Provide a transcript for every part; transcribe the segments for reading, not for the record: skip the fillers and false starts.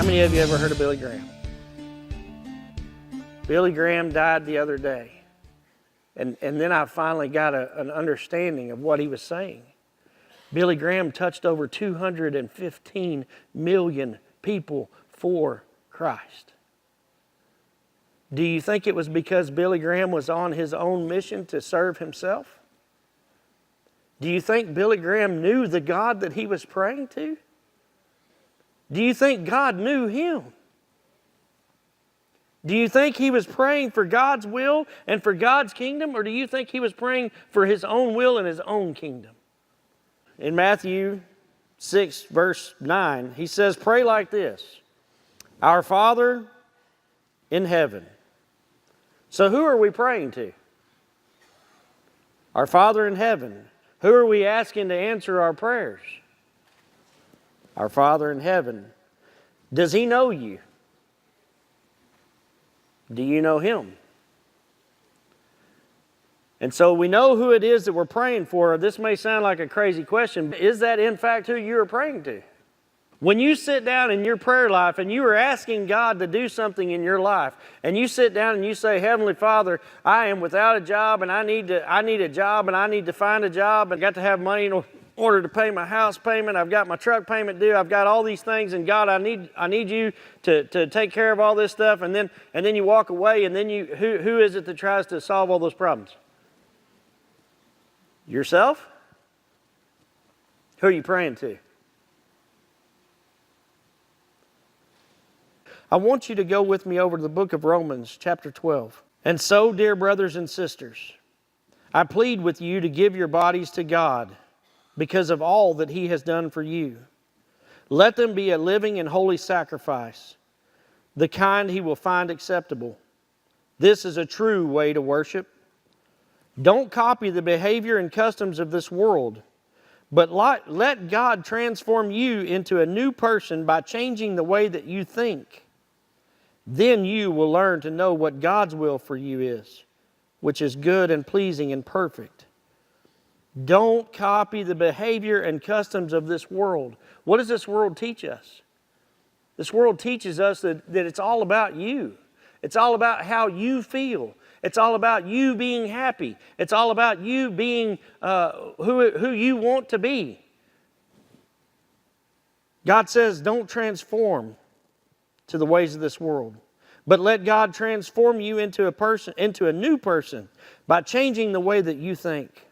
many of you ever heard of Billy Graham? Billy Graham died the other day. And then I finally got an understanding of what he was saying. Billy Graham touched over 215 million people for Christ. Do you think it was because Billy Graham was on his own mission to serve himself? Do you think Billy Graham knew the God that he was praying to? Do you think God knew him? Do you think he was praying for God's will and for God's kingdom, or do you think he was praying for his own will and his own kingdom? In Matthew 6, verse 9, he says, pray like this, Our Father in heaven. So who are we praying to? Our Father in heaven. Who are we asking to answer our prayers? Our Father in heaven. Does he know you? Do you know him? And so we know who it is that we're praying for. This may sound like a crazy question, but is that in fact who you are praying to? When you sit down in your prayer life and you are asking God to do something in your life, and you sit down and you say, Heavenly Father, I am without a job and I need a job and I need to find a job and got to have money in order to pay my house payment. I've got my truck payment due. I've got all these things, and God, I need you to take care of all this stuff. And then you walk away, and then who is it that tries to solve all those problems? Yourself? Who are you praying to? I want you to go with me over to the book of Romans, chapter 12. And so, dear brothers and sisters, I plead with you to give your bodies to God because of all that He has done for you. Let them be a living and holy sacrifice, the kind He will find acceptable. This is a true way to worship. Don't copy the behavior and customs of this world, but let God transform you into a new person by changing the way that you think. Then you will learn to know what God's will for you is, which is good and pleasing and perfect. Don't copy the behavior and customs of this world. What does this world teach us? This world teaches us that it's all about you. It's all about how you feel. It's all about you being happy. It's all about you being who you want to be. God says, don't transform to the ways of this world, but let God transform you into a new person by changing the way that you think.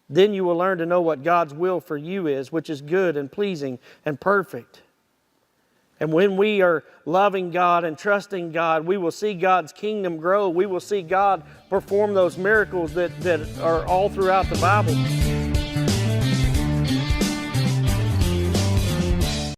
Then you will learn to know what God's will for you is, which is good and pleasing and perfect. And when we are loving God and trusting God, we will see God's kingdom grow. We will see God perform those miracles that are all throughout the Bible.